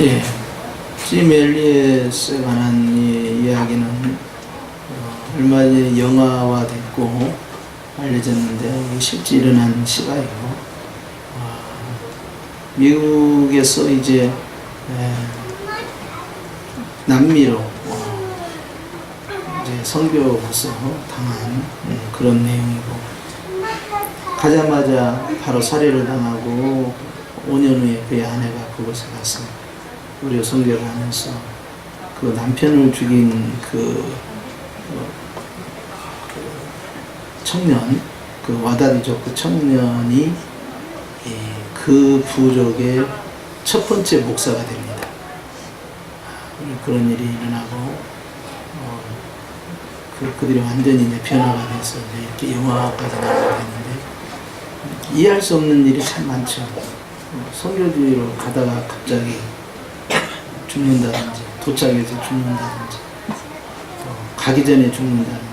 예, 짐 엘리엇에 관한 이 이야기는 얼마 전에 영화화됐고 알려졌는데 실제 일어난 시가이고, 미국에서 이제 남미로 이제 선교해서 당한 그런 내용이고, 가자마자 바로 살해를 당하고 5년 후에 그의 아내가 그곳에 가서 우리 선교를 하면서 그 남편을 죽인 그 청년, 그 와다리족 그 청년이 그 부족의 첫 번째 목사가 됩니다. 그런 일이 일어나고 그들이 완전히 이제 변화가 돼서 이제 이렇게 영화까지 나오게 되는데, 이해할 수 없는 일이 참 많죠. 선교지로 가다가 갑자기 죽는다든지, 도착해서 죽는다든지, 가기 전에 죽는다든지,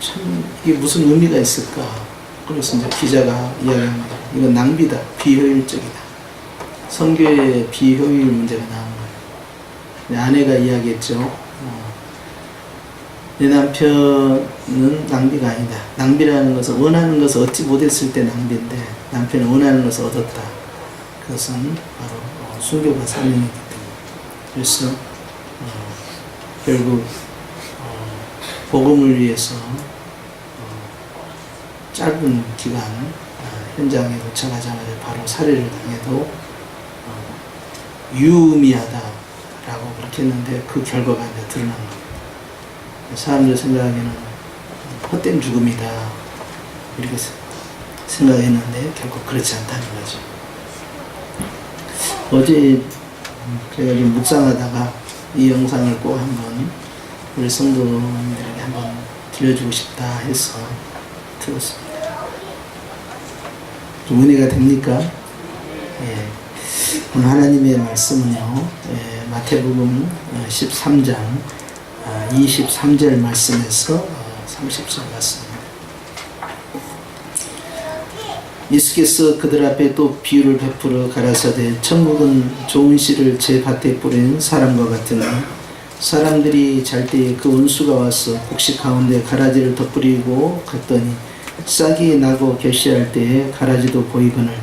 참 이게 무슨 의미가 있을까? 그래서 이제 기자가 이야기합니다. 이건 낭비다, 비효율적이다. 선교의 비효율 문제가 나온 거예요. 내 아내가 이야기했죠. 내 남편은 낭비가 아니다. 낭비라는 것은 원하는 것을 얻지 못했을 때 낭비인데, 남편은 원하는 것을 얻었다. 그것은 바로 순교가 사명이기 때문에. 그래서 결국 복음을 위해서 짧은 기간 현장에 도착하자마자 바로 살해를 당해도 유의미하다라고 그렇게 했는데, 그 결과가 이제 드러난 겁니다. 사람들 생각하기에는 헛된 죽음이다 이렇게 생각했는데 결국 그렇지 않다는 거죠. 어제 제가 좀 묵상하다가 이 영상을 꼭 한번 우리 성도님들에게 한번 들려주고 싶다 해서 들었습니다. 좀 은혜가 됩니까? 예. 오늘 하나님의 말씀은요, 마태복음 13장 23절 말씀에서 30절 말씀입니다. 예수께서 그들 앞에 또 비유를 베풀어 가라사대, 천국은 좋은 씨를 제 밭에 뿌린 사람과 같으니, 사람들이 잘 때에 그 원수가 와서 곡식 가운데 가라지를 덧뿌리고 갔더니 싹이 나고 결실할 때에 가라지도 보이거늘,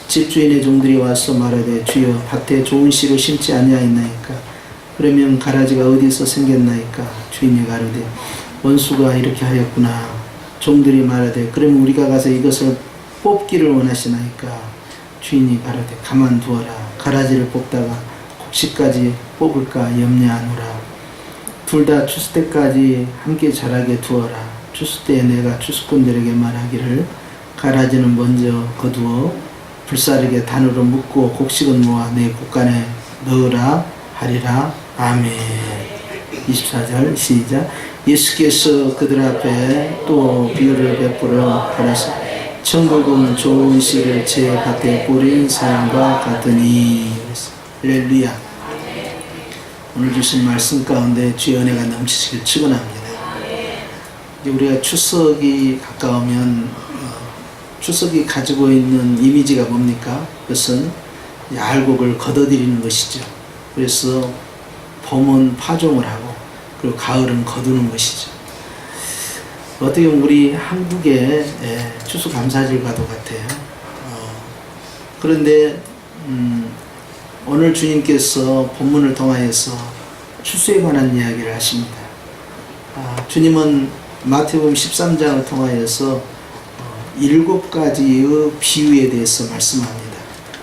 집주인의 종들이 와서 말하되, 주여 밭에 좋은 씨를 심지 아니하였나이까? 그러면 가라지가 어디서 생겼나이까? 주인이 가로되, 원수가 이렇게 하였구나. 종들이 말하되, 그러면 우리가 가서 이것을 뽑기를 원하시나이까? 주인이 가로되, 가만두어라. 가라지를 뽑다가 곡식까지 뽑을까 염려하노라. 둘 다 추수 때까지 함께 자라게 두어라. 추수 때에 내가 추수꾼들에게 말하기를, 가라지는 먼저 거두어 불사르게 단으로 묶고 곡식은 모아 내 곡간에 넣으라 하리라. 아멘. 24절 시작. 예수께서 그들 앞에 또 비유를 베풀어 가라사대, 천국은 좋은 씨를 제 밭에 뿌린 사람과 같으니. 할렐루야. 오늘 주신 말씀 가운데 주의 은혜가 넘치시길 축원합니다. 이제 우리가 추석이 가까우면 추석이 가지고 있는 이미지가 뭡니까? 그것은 알곡을 걷어들이는 것이죠. 그래서 봄은 파종을 하고, 그리고 가을은 거두는 것이죠. 어떻게 보면 우리 한국의 추수감사절과도 같아요. 그런데 오늘 주님께서 본문을 통하여서 추수에 관한 이야기를 하십니다. 주님은 마태복음 13장을 통하여서 7가지의 비유에 대해서 말씀합니다.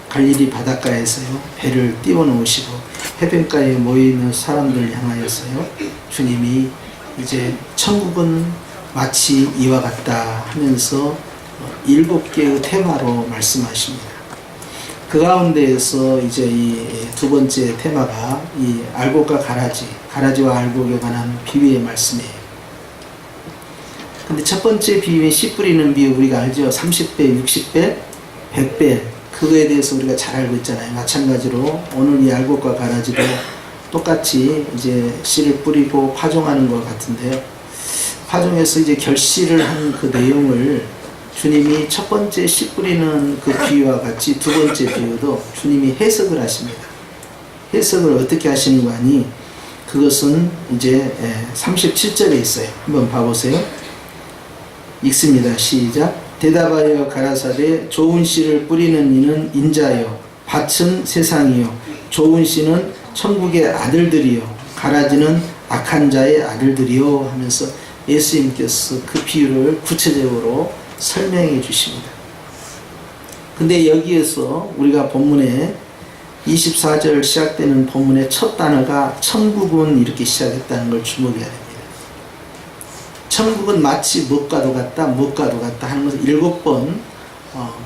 갈릴리 바닷가에서요, 배를 띄워놓으시고 해변가에 모이는 사람들을 향하여서요, 주님이 이제 천국은 마치 이와 같다 하면서 7개의 테마로 말씀하십니다. 그 가운데에서 이제 이 두 번째 테마가 이 알곡과 가라지와 알곡에 관한 비유의 말씀이에요. 근데 첫 번째 비유의 씨 뿌리는 비유 우리가 알죠? 30배, 60배, 100배. 그거에 대해서 우리가 잘 알고 있잖아요. 마찬가지로 오늘 이 알곡과 가라지도 똑같이 이제 씨를 뿌리고 파종하는 것 같은데요. 파종해서 이제 결실을 한 그 내용을 주님이 첫 번째 씨 뿌리는 그 비유와 같이 두 번째 비유도 주님이 해석을 하십니다. 해석을 어떻게 하시는 거 아니? 그것은 이제 37절에 있어요. 한번 봐보세요. 읽습니다. 시작. 대답하여 가라사대 좋은 씨를 뿌리는 이는 인자요 밭은 세상이요 좋은 씨는 천국의 아들들이요 가라지는 악한 자의 아들들이요 하면서 예수님께서 그 비유를 구체적으로 설명해 주십니다. 근데 여기에서 우리가 본문에 24절 시작되는 본문의 첫 단어가 천국은 이렇게 시작했다는 걸 주목해야 됩니다. 천국은 마치 무엇과도 같다, 무엇과도 같다 하는 것을 7번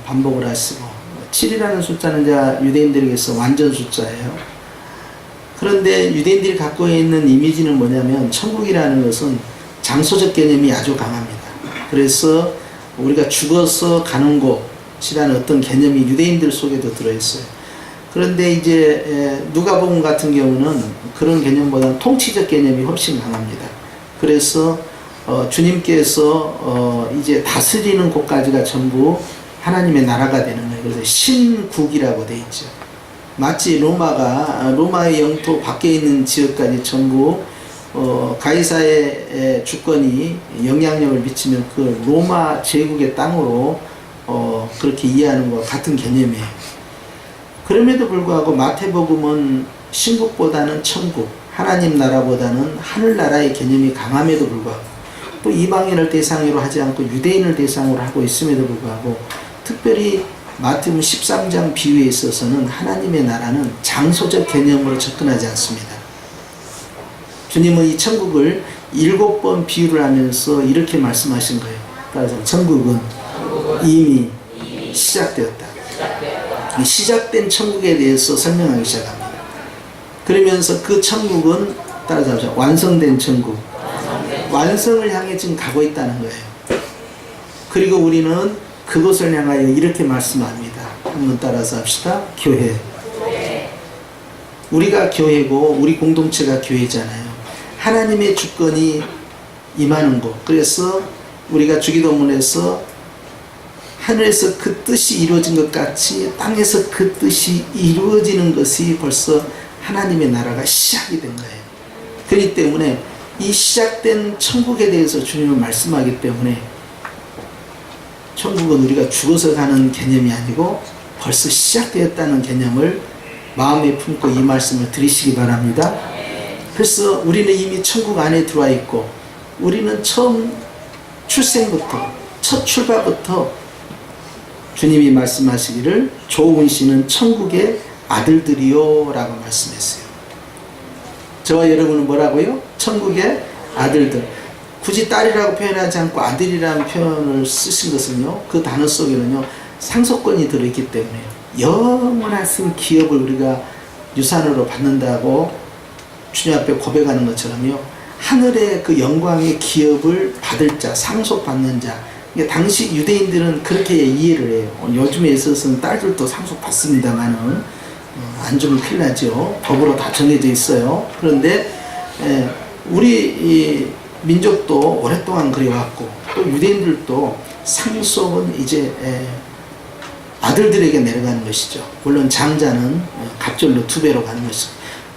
반복을 하시고 7이라는 숫자는 이제 유대인들에게서 완전 숫자예요. 그런데 유대인들이 갖고 있는 이미지는 뭐냐면 천국이라는 것은 장소적 개념이 아주 강합니다. 그래서 우리가 죽어서 가는 곳이라는 어떤 개념이 유대인들 속에도 들어있어요. 그런데 이제 누가복음 같은 경우는 그런 개념보다는 통치적 개념이 훨씬 강합니다. 그래서 주님께서 이제 다스리는 곳까지가 전부 하나님의 나라가 되는 거예요. 그래서 신국이라고 되어 있죠. 마치 로마의 영토 밖에 있는 지역까지 전부 가이사의 주권이 영향력을 미치면 그 로마 제국의 땅으로 그렇게 이해하는 것과 같은 개념이에요. 그럼에도 불구하고 마태복음은 신국보다는 천국, 하나님 나라보다는 하늘나라의 개념이 강함에도 불구하고 또 이방인을 대상으로 하지 않고 유대인을 대상으로 하고 있음에도 불구하고 특별히 마태복음 13장 비유에 있어서는 하나님의 나라는 장소적 개념으로 접근하지 않습니다. 주님은 이 천국을 7번 비유를 하면서 이렇게 말씀하신 거예요. 따라서 천국은 이미 시작되었다. 시작된 천국에 대해서 설명하기 시작합니다. 그러면서 그 천국은 따라서 완성된 천국, 완성을 향해 지금 가고 있다는 거예요. 그리고 우리는 그것을 향하여 이렇게 말씀합니다. 한번 따라서 합시다. 교회. 우리가 교회고 우리 공동체가 교회잖아요. 하나님의 주권이 임하는 곳. 그래서 우리가 주기도문에서 하늘에서 그 뜻이 이루어진 것 같이 땅에서 그 뜻이 이루어지는 것이 벌써 하나님의 나라가 시작이 된 거예요. 그렇기 때문에 이 시작된 천국에 대해서 주님은 말씀하기 때문에 천국은 우리가 죽어서 가는 개념이 아니고 벌써 시작되었다는 개념을 마음에 품고 이 말씀을 드리시기 바랍니다. 그래서 우리는 이미 천국 안에 들어와 있고 우리는 처음 출생부터 첫 출발부터 주님이 말씀하시기를 좋은 씨는 천국의 아들들이요 라고 말씀했어요. 저와 여러분은 뭐라고요? 천국의 아들들. 굳이 딸이라고 표현하지 않고 아들이라는 표현을 쓰신 것은요, 그 단어 속에는요 상속권이 들어있기 때문에 영원하신 기업을 우리가 유산으로 받는다고 주님 앞에 고백하는 것처럼요, 하늘의 그 영광의 기업을 받을 자, 상속받는 자. 그러니까 당시 유대인들은 그렇게 이해를 해요. 요즘에 있어서는 딸들도 상속받습니다만은 안 주면 큰일 나죠. 법으로 다 정해져 있어요. 그런데 우리 이 민족도 오랫동안 그래왔고 또 유대인들도 상속은 이제 아들들에게 내려가는 것이죠. 물론 장자는 갑절로 2배로 가는 것이죠.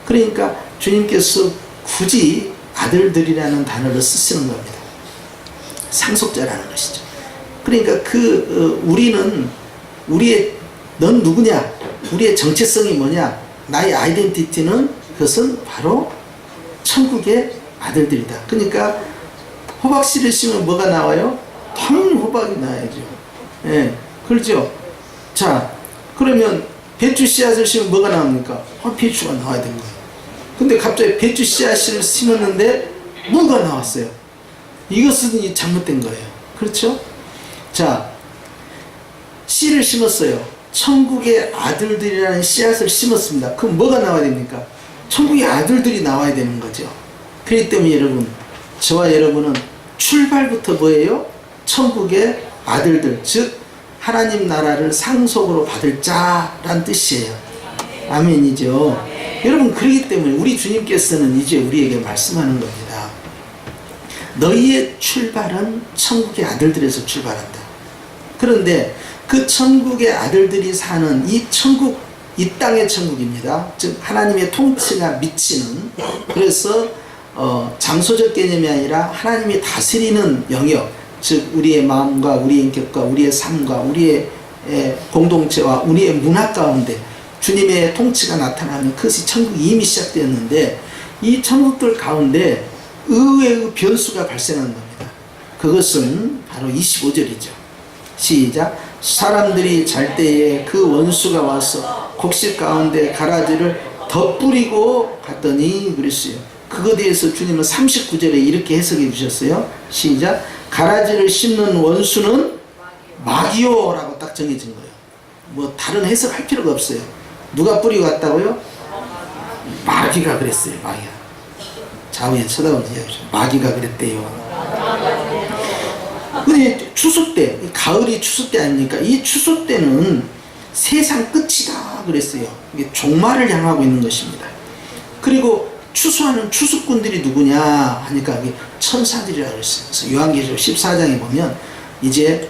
그러니까 주님께서 굳이 아들들이라는 단어를 쓰시는 겁니다. 상속자라는 것이죠. 그러니까 우리는 넌 누구냐? 우리의 정체성이 뭐냐? 나의 아이덴티티는 그것은 바로 천국의 아들들이다. 그러니까 호박씨를 심으면 뭐가 나와요? 당연히 호박이 나야죠. 예, 그렇죠? 자, 그러면 배추 씨앗을 심으면 뭐가 나옵니까? 배추가 나와야 되는 거예요. 근데 갑자기 배추 씨앗을 심었는데 뭐가 나왔어요? 이것은 잘못된 거예요. 그렇죠? 자, 씨를 심었어요. 천국의 아들들이라는 씨앗을 심었습니다. 그럼 뭐가 나와야 됩니까? 천국의 아들들이 나와야 되는 거죠. 그렇기 때문에 여러분, 저와 여러분은 출발부터 뭐예요? 천국의 아들들, 즉 하나님 나라를 상속으로 받을 자란 뜻이에요. 아멘이죠. 여러분, 그렇기 때문에 우리 주님께서는 이제 우리에게 말씀하는 겁니다. 너희의 출발은 천국의 아들들에서 출발한다. 그런데 그 천국의 아들들이 사는 이 천국 이 땅의 천국입니다. 즉 하나님의 통치가 미치는, 그래서 장소적 개념이 아니라 하나님이 다스리는 영역, 즉 우리의 마음과 우리의 인격과 우리의 삶과 우리의 공동체와 우리의 문화 가운데 주님의 통치가 나타나는 그것이 천국이 이미 시작되었는데, 이 천국들 가운데 의외의 변수가 발생한 겁니다. 그것은 바로 25절이죠. 시작. 사람들이 잘 때에 그 원수가 와서 곡식 가운데 가라지를 덧뿌리고 갔더니 그랬어요. 그거에 대해서 주님은 39절에 이렇게 해석해 주셨어요. 시작. 가라지를 씹는 원수는 마귀요 라고 딱 정해진 거예요. 뭐 다른 해석할 필요가 없어요. 누가 뿌리고 갔다고요? 마귀가 그랬어요. 마귀가. 좌우에 쳐다보면서 이야기하죠. 마귀가 그랬대요. 근데 추수 때, 가을이 추수 때 아닙니까? 이 추수 때는 세상 끝이다 그랬어요. 이게 종말을 향하고 있는 것입니다. 그리고 추수하는 추수꾼들이 누구냐 하니까 천사들이라고 그랬어요. 그래서 요한계시록 14장에 보면 이제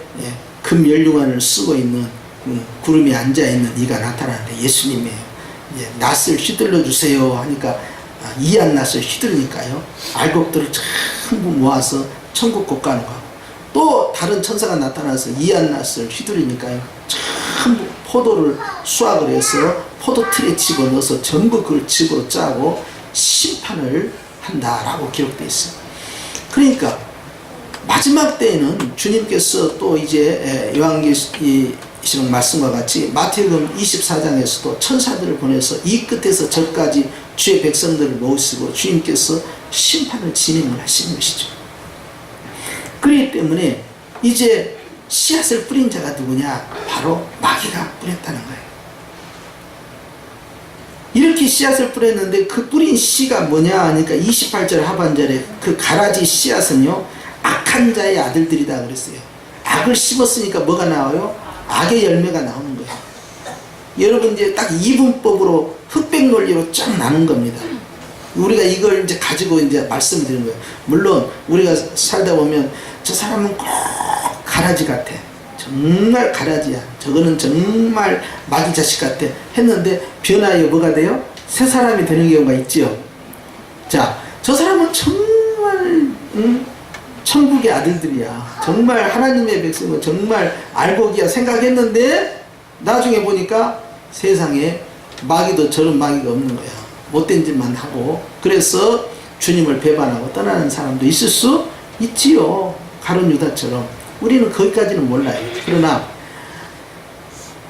금연류관을 쓰고 있는 구름에 앉아있는 이가 나타나는데 예수님이에요. 이제 낫을 휘둘러 주세요 하니까 이한 낫을 휘두르니까요, 알곡들을 전부 모아서 천국 곧 가는 거고, 또 다른 천사가 나타나서 이한 낫을 휘두르니까요 전부 포도를 수확을 해서 포도틀에 집어넣어서 전부 그걸 집으로 짜고 심판을 한다라고 기록되어 있어요. 그러니까 마지막 때에는 주님께서 또 이제 요한계시록 말씀과 같이 마태복음 24장에서도 천사들을 보내서 이 끝에서 저까지 주의 백성들을 모으시고 주님께서 심판을 진행을 하시는 것이죠. 그렇기 때문에 이제 씨앗을 뿌린 자가 누구냐? 바로 마귀가 뿌렸다는 거예요. 이렇게 씨앗을 뿌렸는데 그 뿌린 씨가 뭐냐 하니까 28절 하반절에 그 가라지 씨앗은요, 악한 자의 아들들이다 그랬어요. 악을 씹었으니까 뭐가 나와요? 악의 열매가 나오는 거예요. 여러분 이제 딱 이분법으로 흑백 논리로 쫙 나눈 겁니다. 우리가 이걸 이제 가지고 이제 말씀을 드리는 거예요. 물론 우리가 살다 보면 저 사람은 꼭 가라지 같아. 정말 가라지야. 저거는 정말 마귀 자식 같아. 했는데 변화하여 뭐가 돼요? 새 사람이 되는 경우가 있지요. 자, 저 사람은 정말 천국의 아들들이야. 정말 하나님의 백성은 정말 알곡이야 생각했는데 나중에 보니까 세상에 마귀도 저런 마귀가 없는 거야. 못된 짓만 하고, 그래서 주님을 배반하고 떠나는 사람도 있을 수 있지요. 가룟 유다처럼. 우리는 거기까지는 몰라요. 그러나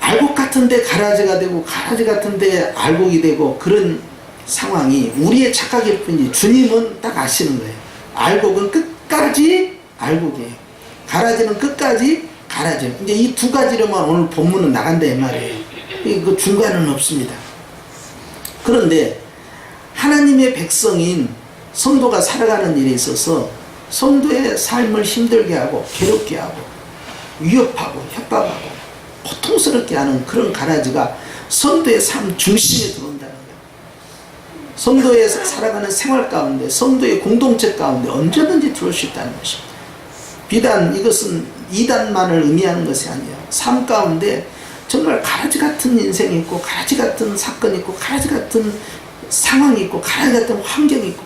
알곡 같은데 가라지가 되고 가라지 같은데 알곡이 되고 그런 상황이 우리의 착각일 뿐이지 주님은 딱 아시는 거예요. 알곡은 끝까지 알곡이에요. 가라지는 끝까지 가라지예요. 이제 이 두 가지로만 오늘 본문은 나간다 이 말이에요. 그 중간은 없습니다. 그런데 하나님의 백성인 성도가 살아가는 일에 있어서 성도의 삶을 힘들게 하고 괴롭게 하고 위협하고 협박하고 고통스럽게 하는 그런 가라지가 성도의 삶 중심에 들어온다는 거예요. 성도의 살아가는 생활 가운데, 성도의 공동체 가운데 언제든지 들어올 수 있다는 것입니다. 비단 이것은 이단만을 의미하는 것이 아니에요. 삶 가운데 정말 가라지 같은 인생이 있고 가라지 같은 사건이 있고 가라지 같은 상황이 있고 가라지 같은 환경이 있고,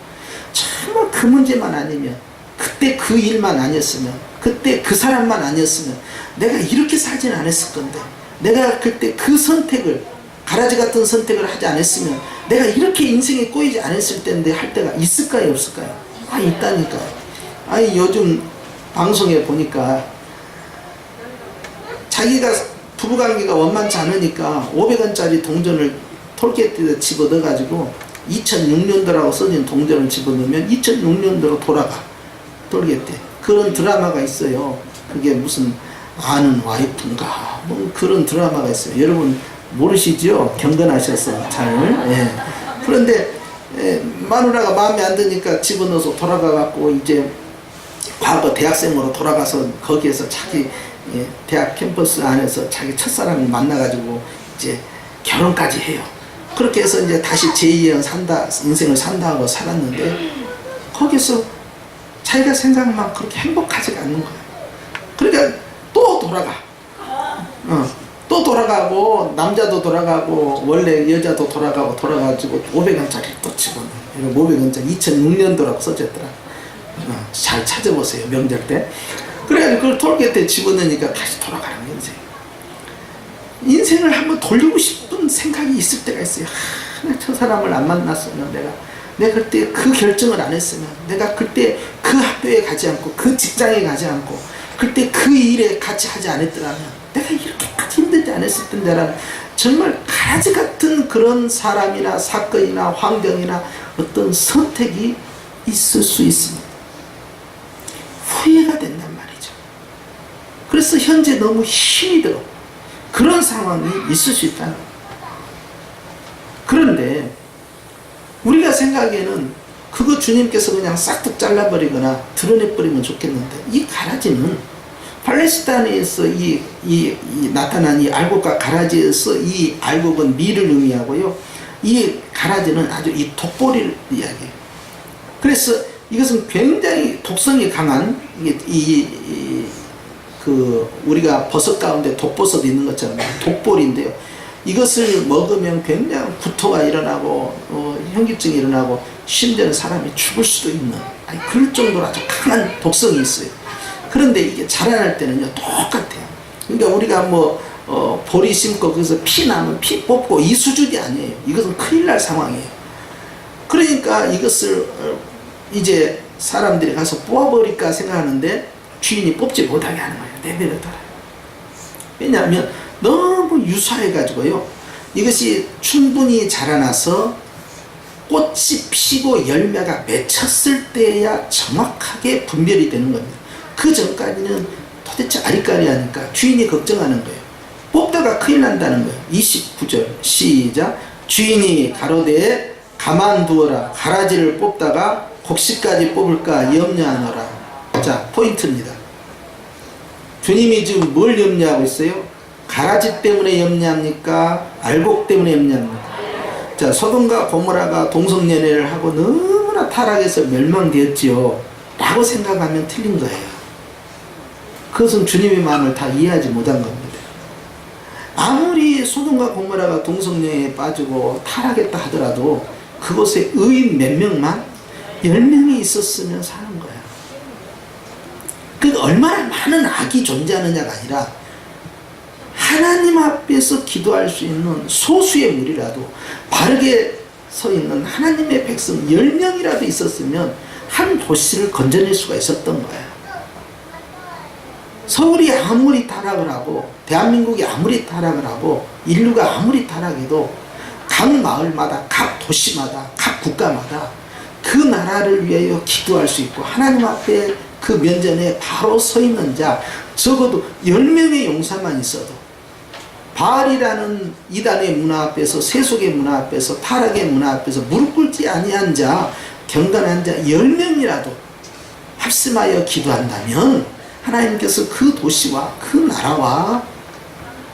정말 그 문제만 아니면, 그때 그 일만 아니었으면, 그때 그 사람만 아니었으면 내가 이렇게 살지는 않았을 건데, 내가 그때 그 선택을, 가라지 같은 선택을 하지 않았으면 내가 이렇게 인생에 꼬이지 않았을 텐데 할 때가 있을까요 없을까요? 있다니까요. 아니 요즘 방송에 보니까 자기가 부부관계가 원만치 않으니까 500원짜리 동전을 톨게이트에 집어넣어가지고 2006년도라고 써진 동전을 집어넣으면 2006년도로 돌아가. 톨게이트에. 그런 드라마가 있어요. 그게 무슨 아는 와이프인가 뭐 그런 드라마가 있어요. 여러분 모르시죠? 경건하셔서 잘. 예. 그런데 마누라가 마음에 안 드니까 집어넣어서 돌아가갖고 이제 과거 대학생으로 돌아가서 거기에서 자기 대학 캠퍼스 안에서 자기 첫사랑을 만나가지고 이제 결혼까지 해요. 그렇게 해서 이제 다시 제2의 인생을 산다 하고 살았는데 거기서 자기가 생각만 그렇게 행복하지가 않는 거예요. 그러니까 또 돌아가. 또 돌아가고 남자도 돌아가고 원래 여자도 돌아가고 돌아가지고 500원짜리 또 집어넣어요. 500원짜리 2006년도라고 써졌더라. 잘 찾아보세요. 명절 때. 그래가지고 그걸 톨게이트에 집어넣으니까 다시 돌아가는 인생. 인생을 한번 돌리고 싶은 생각이 있을 때가 있어요. 저 사람을 안 만났으면 내가 그때 그 결정을 안 했으면, 내가 그때 그 학교에 가지 않고 그 직장에 가지 않고 그때 그 일에 같이 하지 않았더라면 내가 이렇게까지 힘들지 않았을 텐데라는 정말 가지 같은 그런 사람이나 사건이나 환경이나 어떤 선택이 있을 수 있습니다. 후회가 된단 말이죠. 그래서 현재 너무 힘이 들어 그런 상황이 있을 수 있다는 거예요. 그런데 우리가 생각에는 그거 주님께서 그냥 싹둑 잘라버리거나 드러내버리면 좋겠는데, 이 가라지는 팔레스타인에서 나타난 이 알곡과 가라지에서 이 알곡은 밀을 의미하고요, 이 가라지는 아주 이 독보리를 이야기해요. 그래서 이것은 굉장히 독성이 강한 우리가 버섯 가운데 독버섯 있는 것처럼 독보리인데요. 이것을 먹으면 굉장히 구토가 일어나고 현기증이 일어나고 심지어는 사람이 죽을 수도 있는, 그럴 정도로 아주 강한 독성이 있어요. 그런데 이게 자라날 때는요 똑같아요. 그러니까 우리가 보리 심고 거기서 피 나면 피 뽑고 이 수준이 아니에요. 이것은 큰일 날 상황이에요. 그러니까 이것을 이제 사람들이 가서 뽑아버릴까 생각하는데 주인이 뽑지 못하게 하는 거예요. 내버려둬요. 왜냐하면 너무 유사해가지고요, 이것이 충분히 자라나서 꽃이 피고 열매가 맺혔을 때야 정확하게 분별이 되는 겁니다. 그 전까지는 도대체 아리까리하니까 주인이 걱정하는 거예요. 뽑다가 큰일 난다는 거예요. 29절 시작. 주인이 가로되 가만두어라. 가라지를 뽑다가 곡식까지 뽑을까 염려하노라. 자, 포인트입니다. 주님이 지금 뭘 염려하고 있어요? 가라지 때문에 염려합니까? 알곡 때문에 염려합니까? 자, 소돔과 고모라가 동성연애를 하고 너무나 타락해서 멸망되었지요 라고 생각하면 틀린 거예요. 그것은 주님의 마음을 다 이해하지 못한 겁니다. 아무리 소돔과 고모라가 동성연애에 빠지고 타락했다 하더라도 그곳에 의인 몇 명만 10명이 있었으면 사는 거야. 그 얼마나 많은 악이 존재하느냐가 아니라 하나님 앞에서 기도할 수 있는 소수의 무리라도 바르게 서 있는 하나님의 백성 10명이라도 있었으면 한 도시를 건져낼 수가 있었던 거야. 서울이 아무리 타락을 하고 대한민국이 아무리 타락을 하고 인류가 아무리 타락해도 각 마을마다 각 도시마다 각 국가마다 그 나라를 위하여 기도할 수 있고 하나님 앞에 그 면전에 바로 서 있는 자 적어도 10명의 용사만 있어도 바알이라는 이단의 문화 앞에서 세속의 문화 앞에서 타락의 문화 앞에서 무릎 꿇지 아니한 자 경건한 자 10명이라도 합심하여 기도한다면 하나님께서 그 도시와 그 나라와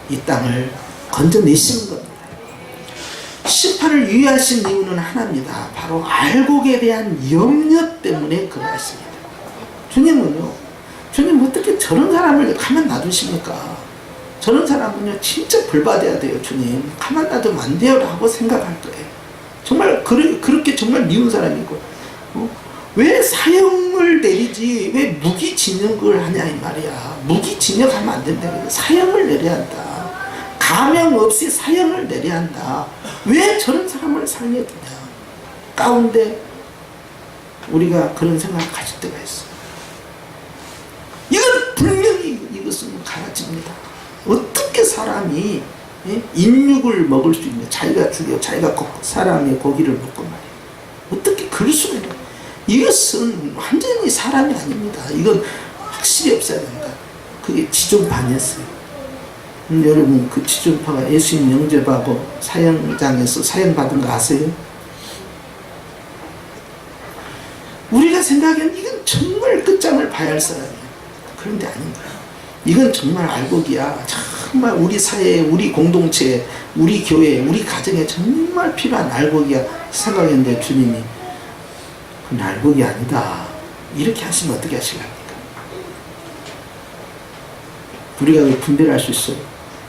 이 땅을 건져내시는 겁니다. 심판을 유예하신 이유는 하나입니다. 바로 알곡에 대한 염려 때문에 그러했습니다. 주님은요, 주님 어떻게 저런 사람을 가만 놔두십니까? 저런 사람은요 진짜 벌받아야 돼요. 주님 가만 놔두면 안 돼요 라고 생각할 거예요. 정말 그렇게 정말 미운 사람이고 왜 사형을 내리지 왜 무기징역을 하냐 이 말이야. 무기징역하면 안 된다. 사형을 내려야 한다. 가명 없이 사형을 내려야 한다. 왜 저런 사람을 살려두냐. 가운데 우리가 그런 생각을 가질 때가 있어. 이건 분명히 이것은 가라집니다. 어떻게 사람이 인육을 먹을 수 있냐. 자기가 죽여 자기가 사람의 고기를 먹고 말이야. 어떻게 그럴 수가 있냐. 이것은 완전히 사람이 아닙니다. 이건 확실히 없어야 된다. 그게 지존파였어요. 여러분 그 지존파가 예수님 영접하고 사형장에서 사형받은 거 아세요? 우리가 생각하기엔 이건 정말 끝장을 봐야 할 사람이야. 그런데 아닌 거야. 이건 정말 알곡이야. 정말 우리 사회에 우리 공동체에 우리 교회에 우리 가정에 정말 필요한 알곡이야 생각했는데 주님이 그건 알곡이 아니다 이렇게 하시면 어떻게 하실랍니까? 우리가 왜 분별할 수 있어요?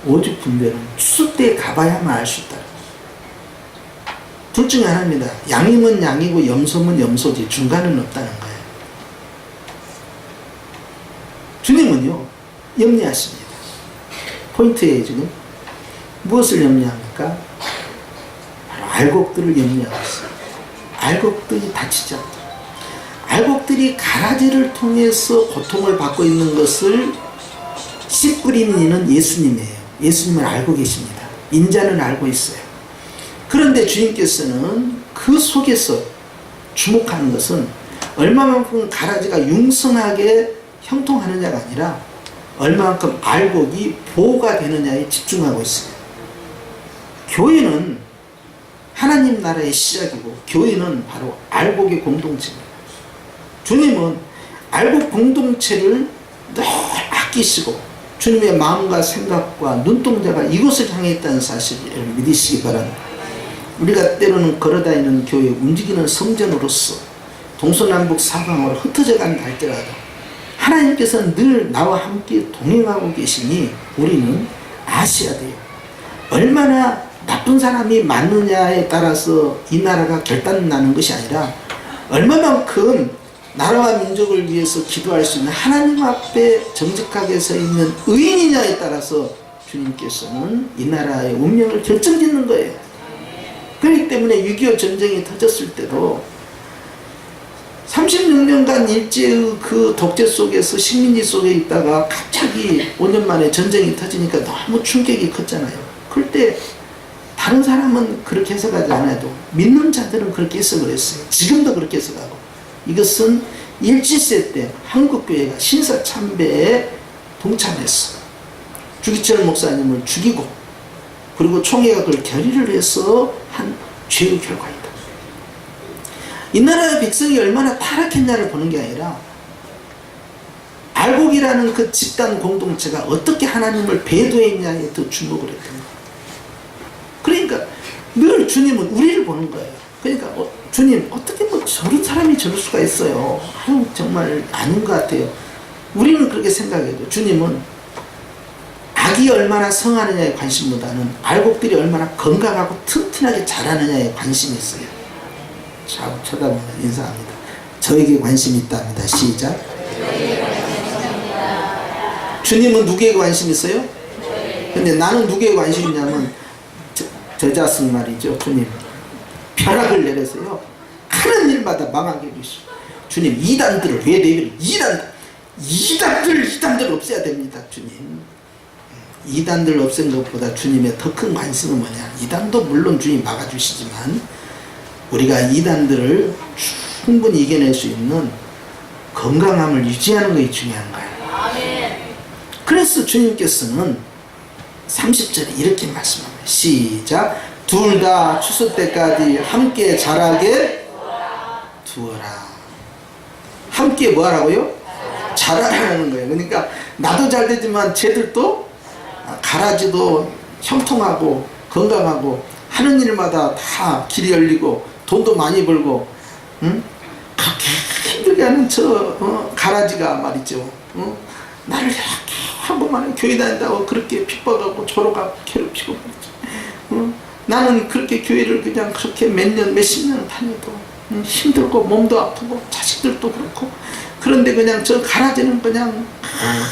오직 분별은 추수 때에 가봐야만 알 수 있다. 둘 중에 하나입니다. 양이면 양이고 염소면 염소지 중간은 없다는 거예요. 주님은요 염려하십니다. 포인트에 지금 무엇을 염려합니까? 바로 알곡들을 염려하고 있어요. 알곡들이 다치지 않도록. 알곡들이 가라지를 통해서 고통을 받고 있는 것을 씨 뿌리는 이는 예수님이에요. 예수님을 알고 계십니다. 인자는 알고 있어요. 그런데 주님께서는 그 속에서 주목하는 것은 얼마만큼 가라지가 융성하게 형통하느냐가 아니라 얼마만큼 알곡이 보호가 되느냐에 집중하고 있어요. 교회는 하나님 나라의 시작이고 교회는 바로 알곡의 공동체입니다. 주님은 알곡 공동체를 늘 아끼시고 주님의 마음과 생각과 눈동자가 이곳을 향해 있다는 사실을 믿으시기 바랍니다. 우리가 때로는 걸어다니는 교회 움직이는 성전으로서 동서남북 사방으로 흩어져 간다 할지라도 하나님께서는 늘 나와 함께 동행하고 계시니 우리는 아셔야 돼요. 얼마나 나쁜 사람이 많느냐에 따라서 이 나라가 결단나는 것이 아니라 얼마만큼 나라와 민족을 위해서 기도할 수 있는 하나님 앞에 정직하게 서 있는 의인이냐에 따라서 주님께서는 이 나라의 운명을 결정짓는 거예요. 그렇기 때문에 6.25 전쟁이 터졌을 때도 36년간 일제의 그 독재 속에서 식민지 속에 있다가 갑자기 5년 만에 전쟁이 터지니까 너무 충격이 컸잖아요. 그럴 때 다른 사람은 그렇게 해석하지 않아도 믿는 자들은 그렇게 해석을 했어요. 지금도 그렇게 해석하고. 이것은 일제시대 때 한국교회가 신사참배에 동참했어. 주기철 목사님을 죽이고 그리고 총회가 그걸 결의를 해서 한 죄의 결과이다. 이 나라의 백성이 얼마나 타락했냐를 보는 게 아니라 알곡이라는 그 집단 공동체가 어떻게 하나님을 배도했냐에 더 주목을 했던 거예요. 그러니까 늘 주님은 우리를 보는 거예요. 그러니까 주님 어떻게 뭐 저런 사람이 저럴 수가 있어요. 아유 정말 아닌 것 같아요. 우리는 그렇게 생각해도 주님은 악이 얼마나 성하느냐에 관심보다는 알곡들이 얼마나 건강하고 튼튼하게 자라느냐에 관심이 있어요. 자, 쳐다보면 인사합니다. 저에게 관심이 있답니다. 시작. 주님은 누구에게 관심이 있어요? 근데 나는 누구에게 관심이 있냐면 저 자식 말이죠. 주님 벼락을 내려서요 하는 일마다 망하게 해주시오. 주님 이단들을 왜 내려? 이단들 없애야 됩니다. 주님 이단들 없앤 것보다 주님의 더 큰 관심은 뭐냐? 이단도 물론 주님 막아주시지만 우리가 이단들을 충분히 이겨낼 수 있는 건강함을 유지하는 것이 중요한 거예요. 그래서 주님께서는 30절에 이렇게 말씀합니다. 시작. 둘 다 추수 때까지 함께 자라게 두어라. 함께 뭐 하라고요? 자라라는 거예요. 그러니까 나도 잘 되지만 쟤들도 가라지도 형통하고 건강하고 하는 일마다 다 길이 열리고 돈도 많이 벌고 그렇게 힘들게 하는 저 가라지가 말이죠. 나를 이렇게 한 번만에 교회 다닌다고 그렇게 핍박하고 조로가고 괴롭히고 나는 그렇게 교회를 그냥 그렇게 몇 년 몇십 년 다녀도 힘들고 몸도 아프고 자식들도 그렇고 그런데 그냥 저 가라지는 그냥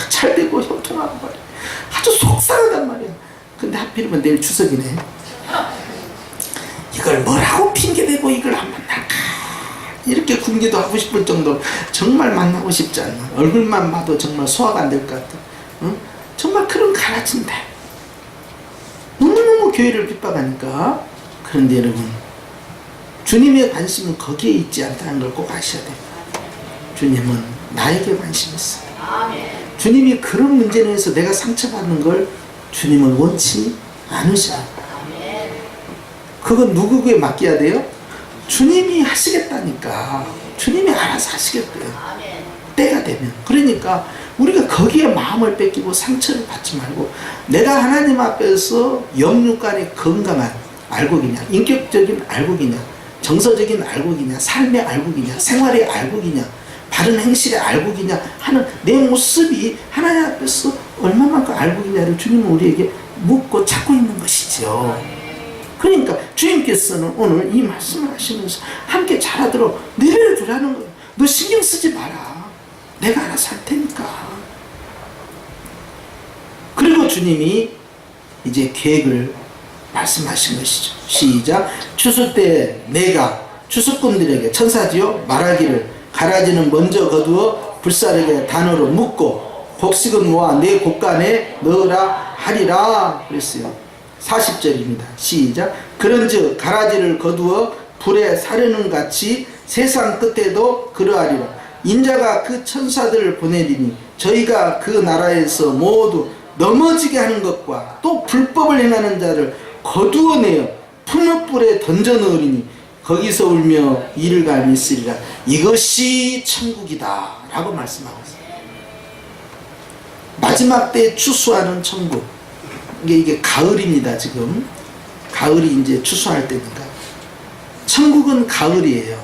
잘되고 형통하고 말이야. 아주 속상하단 말이야. 근데 하필이면 내일 추석이네. 이걸 뭐라고 핑계대고 이걸 안 만날까 이렇게 궁기도 하고 싶을 정도로 정말 만나고 싶지 않나. 얼굴만 봐도 정말 소화가 안 될 것 같아. 정말 그런 가라지인데 너무너무 교회를 핍박하니까. 그런데 여러분 주님의 관심은 거기에 있지 않다는 걸 꼭 아셔야 됩니다. 주님은 나에게 관심이 있어요. 주님이 그런 문제에 대해서 내가 상처받는 걸 주님은 원치 않으셔요. 그건 누구에게 맡겨야 돼요? 주님이 하시겠다니까. 주님이 알아서 하시겠대요. 때가 되면. 그러니까 우리가 거기에 마음을 뺏기고 상처를 받지 말고 내가 하나님 앞에서 영육간의 건강한 알곡이냐, 인격적인 알곡이냐, 정서적인 알곡이냐, 삶의 알곡이냐, 생활의 알곡이냐, 바른 행실의 알곡이냐 하는 내 모습이 하나님 앞에서 얼마만큼 알곡이냐를 주님은 우리에게 묻고 찾고 있는 것이죠. 그러니까 주님께서는 오늘 이 말씀을 하시면서 함께 잘하도록 내려주라는 거예요. 너 신경 쓰지 마라. 내가 알아서 할 테니까. 그리고 주님이 이제 계획을 말씀하신 것이죠. 시작. 추수 때 내가 추수꾼들에게 천사지요 말하기를 가라지는 먼저 거두어 불사르게 단으로 묶고 곡식은 모아 내 곡간에 넣으라 하리라 그랬어요. 40절입니다. 시작. 그런즉 가라지를 거두어 불에 사르는 같이 세상 끝에도 그러하리라. 인자가 그 천사들을 보내리니 저희가 그 나라에서 모두 넘어지게 하는 것과 또 불법을 행하는 자를 거두어내어 풀무불에 던져 넣으리니 거기서 울며 이를 갈미 있으리라. 이것이 천국이다 라고 말씀하고 있어요. 마지막 때 추수하는 천국. 이게 가을입니다. 지금 가을이 이제 추수할 때니까. 천국은 가을이에요.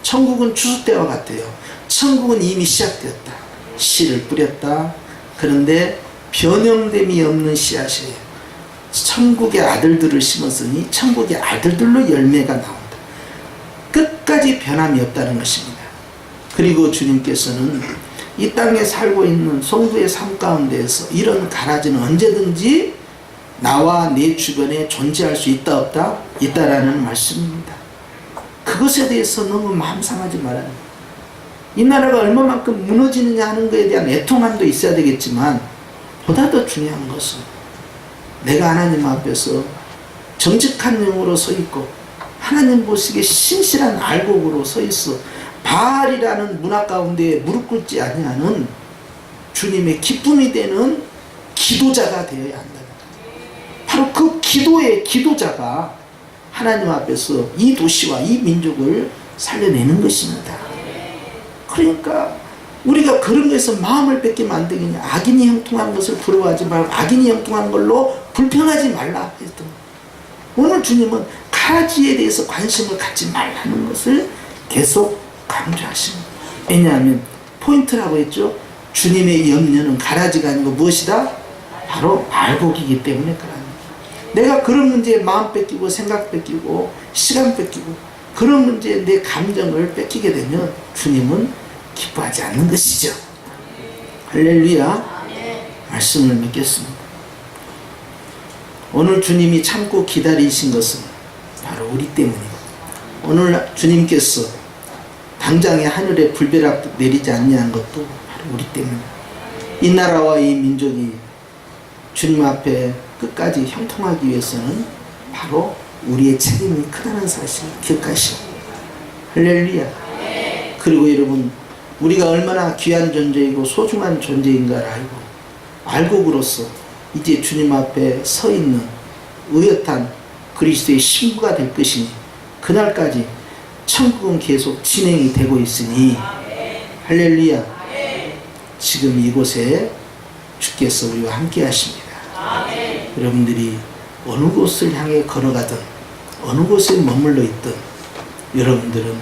천국은 추수 때와 같아요. 천국은 이미 시작되었다. 씨를 뿌렸다. 그런데 변형됨이 없는 씨앗이에요. 천국의 아들들을 심었으니 천국의 아들들로 열매가 나온다. 끝까지 변함이 없다는 것입니다. 그리고 주님께서는 이 땅에 살고 있는 성도의 삶 가운데에서 이런 가라지는 언제든지 나와 내 주변에 존재할 수 있다 없다? 있다라는 말씀입니다. 그것에 대해서 너무 마음 상하지 말아요. 이 나라가 얼마만큼 무너지느냐 하는 것에 대한 애통함도 있어야 되겠지만 보다 더 중요한 것은 내가 하나님 앞에서 정직한 영으로 서 있고 하나님 보시기에 신실한 알곡으로 서 있어 바알이라는 문화 가운데 무릎 꿇지 아니하는 주님의 기쁨이 되는 기도자가 되어야 한다. 바로 그 기도의 기도자가 하나님 앞에서 이 도시와 이 민족을 살려내는 것입니다. 그러니까 우리가 그런 것에서 마음을 뺏기면 안 되겠냐. 악인이 형통한 것을 부러워하지 말고 악인이 형통한 걸로 불평하지 말라 했던. 오늘 주님은 가라지에 대해서 관심을 갖지 말라는 것을 계속 강조하십니다. 왜냐하면 포인트라고 했죠. 주님의 염려는 가라지가 아니고 무엇이다? 바로 알곡이기 때문에 그럽니다. 내가 그런 문제에 마음 뺏기고 생각 뺏기고 시간 뺏기고 그런 문제에 내 감정을 뺏기게 되면 주님은 기뻐하지 않는 것이죠. 할렐루야. 말씀을 맺겠습니다. 오늘 주님이 참고 기다리신 것은 바로 우리 때문입니다. 오늘 주님께서 당장에 하늘에 불벼락 내리지 않냐는 것도 바로 우리 때문입니다. 이 나라와 이 민족이 주님 앞에 끝까지 형통하기 위해서는 바로 우리의 책임이 크다는 사실을 기억하시고. 할렐루야. 그리고 여러분, 우리가 얼마나 귀한 존재이고 소중한 존재인가를 알곡으로서 이제 주님 앞에 서 있는 의젓한 그리스도의 신부가 될 것이니 그날까지 천국은 계속 진행이 되고 있으니 할렐루야. 지금 이곳에 주께서 우리와 함께 하십니다. 여러분들이 어느 곳을 향해 걸어가든 어느 곳에 머물러 있든 여러분들은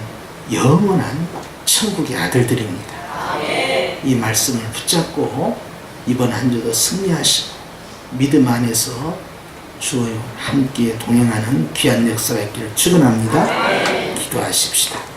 영원한 천국의 아들들입니다. 이 말씀을 붙잡고 이번 한 주도 승리하시고 믿음 안에서 주와 함께 동행하는 귀한 역사가 있기를 축원합니다. 기도하십시다.